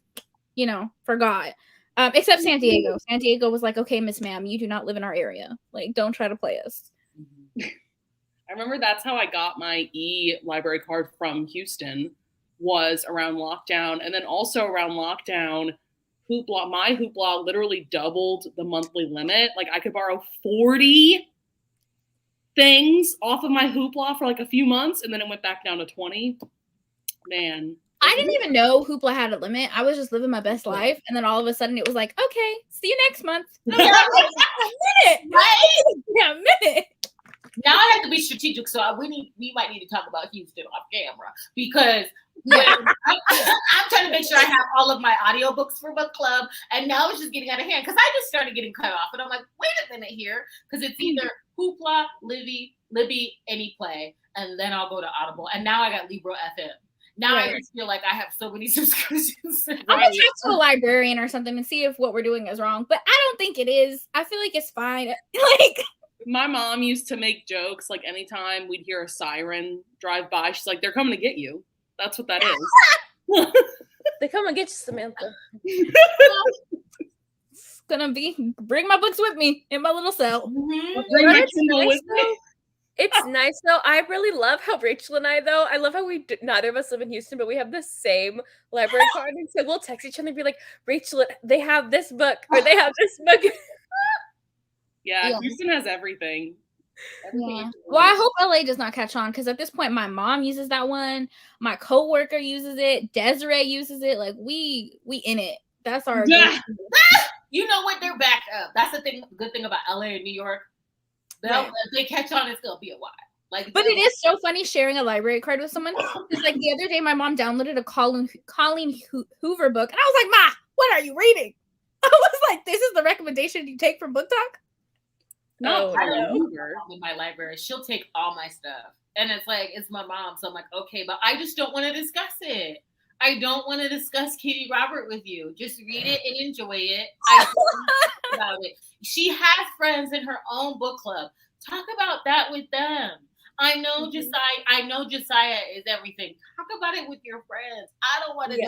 forgot. Except San Diego. San Diego was like, okay, Miss Ma'am, you do not live in our area. Like, don't try to play us. I remember that's how I got my e-library card from Houston, was around lockdown. And then also around lockdown, my Hoopla literally doubled the monthly limit. Like, I could borrow 40 things off of my Hoopla for like a few months, and then it went back down to 20. Man. I didn't even know Hoopla had a limit. I was just living my best life. And then all of a sudden it was like, okay, see you next month. A minute. Right? Yeah, a minute. Now I have to be strategic, so we might need to talk about Houston off camera, because I'm trying to make sure I have all of my audiobooks for book club, and now it's just getting out of hand because I just started getting cut off, and I'm like, wait a minute here, because it's either Hoopla, Libby, Anyplay, and then I'll go to Audible, and now I got Libro FM. Now I just feel like I have so many subscriptions. I'm gonna talk to a librarian or something and see if what we're doing is wrong, but I don't think it is. I feel like it's fine. Like, my mom used to make jokes, like anytime we'd hear a siren drive by, she's like, they're coming to get you. That's what that is. They come and get you, Samantha. Well, gonna bring my books with me in my little cell. Bring my Kindle with me. It's nice though. I really love how Rachel and I though. I love how neither of us live in Houston, but we have the same library card, and so we'll text each other and be like, "Rachel, they have this book or they have this book." Yeah, Houston has everything. Yeah. Well, I hope LA does not catch on because at this point, my mom uses that one. My coworker uses it. Desiree uses it. Like we in it. That's our. Yeah. You know what? They're back up. That's the thing. Good thing about LA and New York. If they catch on, it's gonna be a while. Like, but it is so funny sharing a library card with someone. Because like the other day, my mom downloaded a Colleen Hoover book, and I was like, "Ma, what are you reading?" I was like, "This is the recommendation you take from Book Talk." No, I in my library. She'll take all my stuff, and it's like it's my mom, so I'm like, okay, but I just don't want to discuss it. I don't want to discuss Katie Robert with you. Just read it and enjoy it. I don't talk about it. She has friends in her own book club. Talk about that with them. I know Josiah is everything. Talk about it with your friends. I don't want to.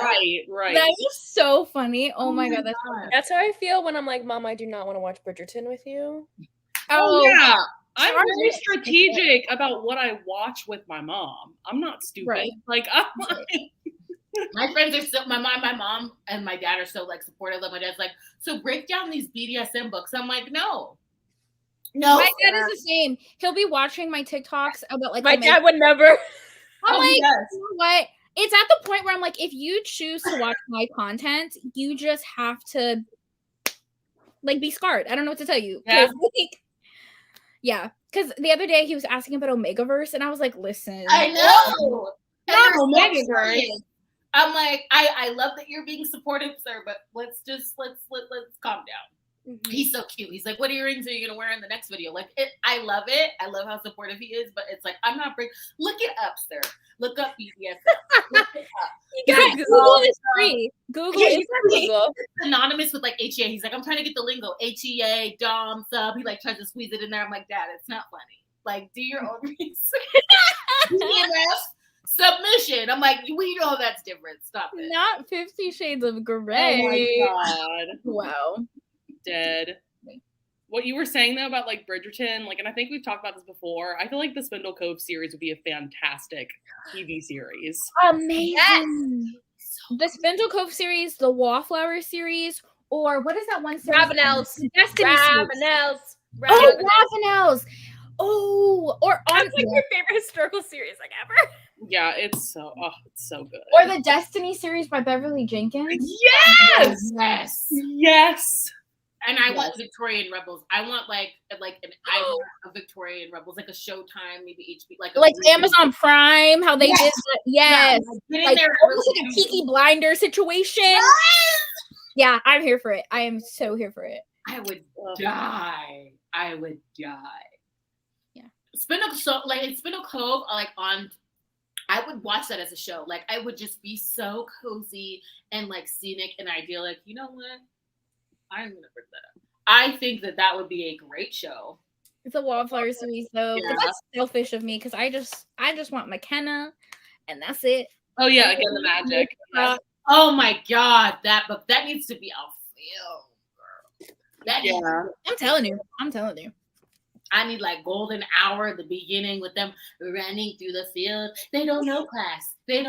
Right. That is so funny. Oh my god, that's how I feel when I'm like, Mom, I do not want to watch Bridgerton with you. Oh yeah. I'm very strategic about what I watch with my mom. I'm not stupid. Right. Like my friends are so my mom and my dad are so like supportive. Like my dad's like, so break down these BDSM books. I'm like, no. My dad is the same. He'll be watching my TikToks about like my dad would never. I'm like, you know what? It's at the point where I'm like, if you choose to watch my content, you just have to like be scarred. I don't know what to tell you. Yeah. Because the other day he was asking about Omegaverse, and I was like, listen. I know. Not Omegaverse. I'm like, I love that you're being supportive, sir, but let's calm down. Mm-hmm. He's so cute. He's like, what earrings are you gonna wear in the next video? Like I love it. I love how supportive he is, but it's like I'm not look it up, sir. Look up BDSM. Look it up. You guys, Google is free. Google is free. It's anonymous with like HEA. He's like, I'm trying to get the lingo. HEA, Dom, sub. He like tries to squeeze it in there. I'm like, Dad, it's not funny. Like, do your own research. Submission. I'm like, we know that's different. Stop it. Not 50 Shades of Grey. Oh my god. Wow. Dead. What you were saying though about like Bridgerton, like, and I think we've talked about this before. I feel like the Spindle Cove series would be a fantastic TV series. Amazing. Yes. The Spindle Cove series, the Wallflower series, or what is that one series? Ravenels. Ravenels. Oh, Ravenels. Oh, or that's like your favorite historical series like ever. Yeah, it's so good. Or the Destiny series by Beverly Jenkins. Yes. And I want Victorian Rebels. I want I want a Victorian Rebels, like a Showtime, maybe HBO, like Amazon Prime, how they did that. Yes. Like a Peaky Blinder situation. Yes! Yeah, I'm here for it. I am so here for it. I would die. Yeah. Spindle Cove, I would watch that as a show. Like, I would just be so cozy and like scenic and idyllic. You know what? I'm gonna bring that up. I think that would be a great show. It's a Wallflower series though. Yeah. But that's selfish of me because I just want McKenna, and that's it. Oh yeah, again the magic. Oh my god, that needs to be a film, girl. I'm telling you. I need like golden hour at the beginning with them running through the field. They don't know class. They're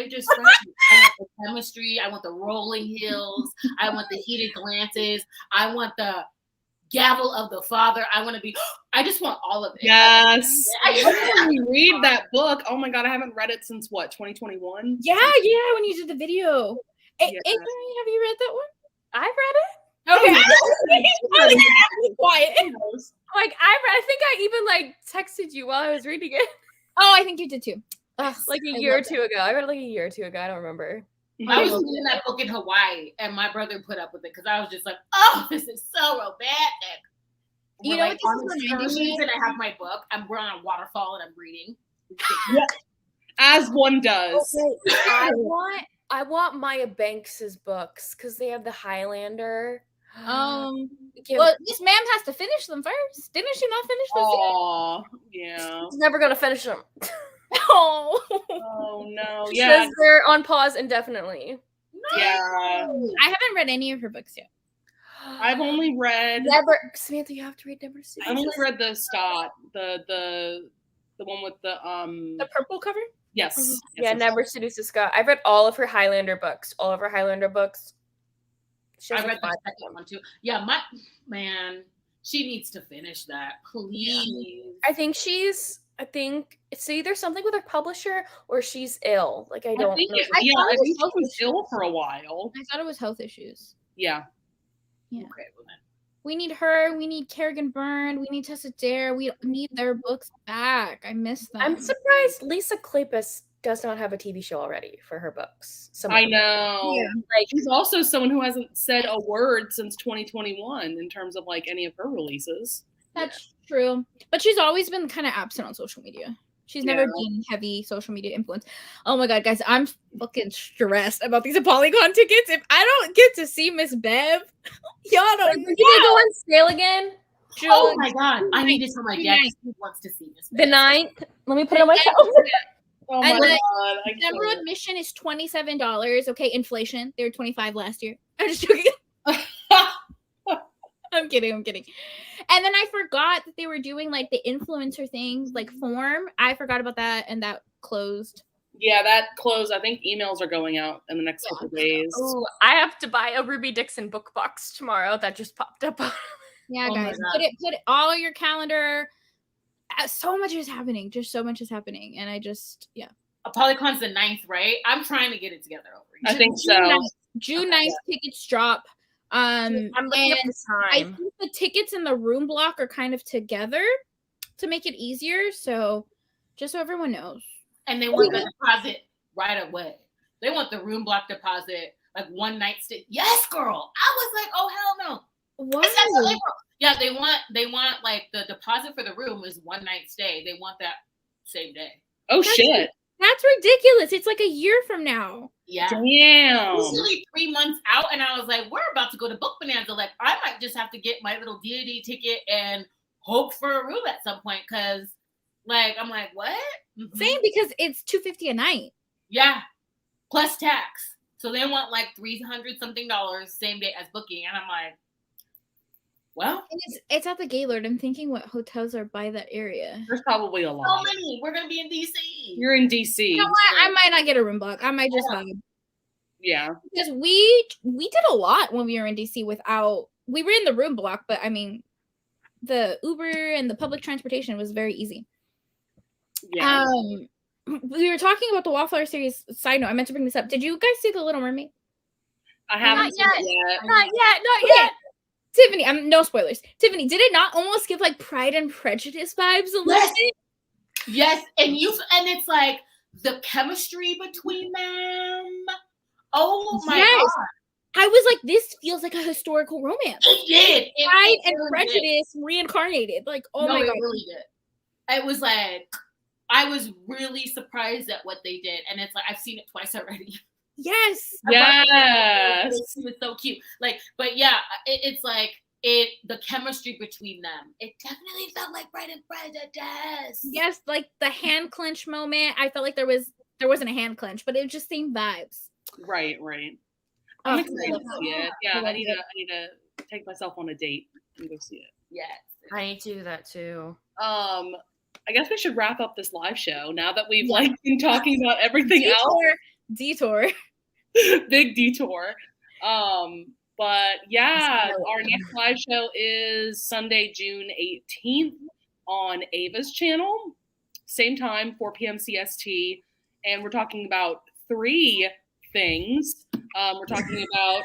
just running. I want the chemistry. I want the rolling hills. I want the heated glances. I want the gavel of the father. I just want all of it. Yes. When you read that book, oh my god, I haven't read it since what, 2021? Yeah, when you did the video. Avery, have you read that one? I've read it. Okay. Quiet. Like I think I even texted you while I was reading it. Oh, I think you did too. Like a year or two ago. I read it like a year or two ago. I don't remember. I was reading that book in Hawaii, and my brother put up with it because I was just like, "Oh, this is so romantic." You know what this is and I have my book. We're on a waterfall, and I'm reading. Yeah. As one does. Okay. I want Maya Banks's books because they have the Highlander. Well, this man has to finish them first. Didn't she not finish them? Oh, yeah. She's never gonna finish them. Oh no. She says they're on pause indefinitely. Yeah. I haven't read any of her books yet. I've only read. Never, Samantha. You have to read Never Seduce. I've only read the Scott, the one with the The purple cover? Yes. Mhm. Yes, Yeah, yes. Never Seduce Scott. I've read all of her Highlander books. All of her Highlander books. She has I like read the 5 second one too. Yeah, my man, she needs to finish that, please. I think it's either something with her publisher or she's ill. Like I I don't think know. I thought it was think she health was issues. ill for a while. I thought it was health issues. Yeah. Yeah. Okay, well then. We need her. We need Kerrigan Byrne. We need Tessa Dare. We need their books back. I miss them. I'm surprised Lisa Kleypas does not have a TV show already for her books. I know. Yeah. Like She's also someone who hasn't said a word since 2021 in terms of like any of her releases. That's true. But she's always been kind of absent on social media. She's never Yeah. been heavy social media influence. Oh my god, guys, I'm fucking stressed about these Polygon tickets. If I don't get to see Miss Bev, y'all don't did they go on sale again? Oh my god, I need to tell my dad Nice. he wants to see this. The 9th. Let me put it on my calendar. Oh my And the god. I General can't. admission is $27. Okay, inflation. They were 25 last year. I'm just joking. I'm kidding. And then I forgot that they were doing like the influencer thing, like form. I forgot about that, and that closed. Yeah, that closed. I think emails are going out in the next couple days. Ooh, I have to buy a Ruby Dixon book box tomorrow. That just popped up. Yeah, Oh my guys, God. put it all on your calendar. So much is happening. Just so much is happening, and I just Polycon's the 9th, right? I'm trying to get it together over I here. think so. June 9th tickets drop. I'm looking at And the I time. think the tickets and the room block are kind of together to make it easier. So just so everyone knows. And they want the deposit right away. They want the room block deposit, like one night stay. Yes, girl. I was like, oh hell no. What? It's not till April. Yeah, they want like the deposit for the room is one night stay. They want that same day. Oh shit. That's ridiculous. It's like a year from now. Yeah. Damn. Usually 3 months out, and I was like, we're about to go to Book Bonanza. Like, I might just have to get my little DAD ticket and hope for a room at some point, because, like, I'm like, what? Mhm. Same, because it's $250 a night. Yeah, plus tax. So they want like $300 something same day as booking, and I'm like, well, And it's at the Gaylord. I'm thinking what hotels are by that area. There's probably a so lot. many. We're gonna be in DC. You're in DC. You know what? I might not get a room block. I might just vibe. Yeah. Because we did a lot when we were in DC without. We were in the room block, but I mean, the Uber and the public transportation was very easy. Yeah. We were talking about the Wallflower series. Side note, I meant to bring this up. Did you guys see The Little Mermaid? I haven't Not seen yet. it yet. Not yet. Not Okay. yet. Tiffany, no spoilers. Tiffany, did it not almost give like Pride and Prejudice vibes a little Yes. bit? Yes, and it's like the chemistry between them. Oh my Yes. god, I was like, this feels like a historical romance. it did. Pride and really did. Prejudice reincarnated. Like, oh No, my it god. really did. It was like, I was really surprised at what they did, and it's like I've seen it twice already. Yes. Yes. It was so cute. Like, but yeah, it's like the chemistry between them. It definitely felt like Pride and Prejudice. Yes, like the hand clench moment. I felt like there wasn't a hand clench, but it was just same vibes. Right. I'm Oh, excited I to love see it. Yeah, I I need to take myself on a date and go see it. Yes. I need to do that too. I guess we should wrap up this live show now that we've like been talking about everything else. Detour. Big detour. But yeah, our next live show is Sunday, June 18th on Ava's channel. Same time, 4 p.m. CST. And we're talking about 3 things. We're talking about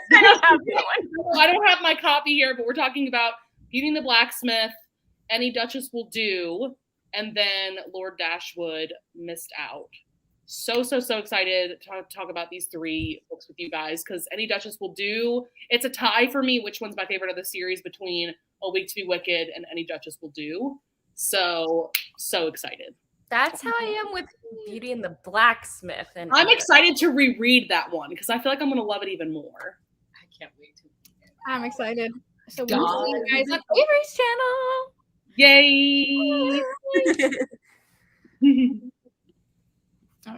I don't have my copy here, but we're talking about Beauty and the Blacksmith, Any Duchess Will Do, and then Lord Dashwood Missed Out. So excited to talk about these 3 books with you guys, because Any Duchess Will Do, it's a tie for me which one's my favorite of the series between A Week to Be Wicked and Any Duchess Will Do. So excited. That's how I am with Beauty and the Blacksmith. And I'm excited to reread that one because I feel like I'm going to love it even more. I can't wait to. I'm excited. So we'll see you guys on Avery's channel. Yay!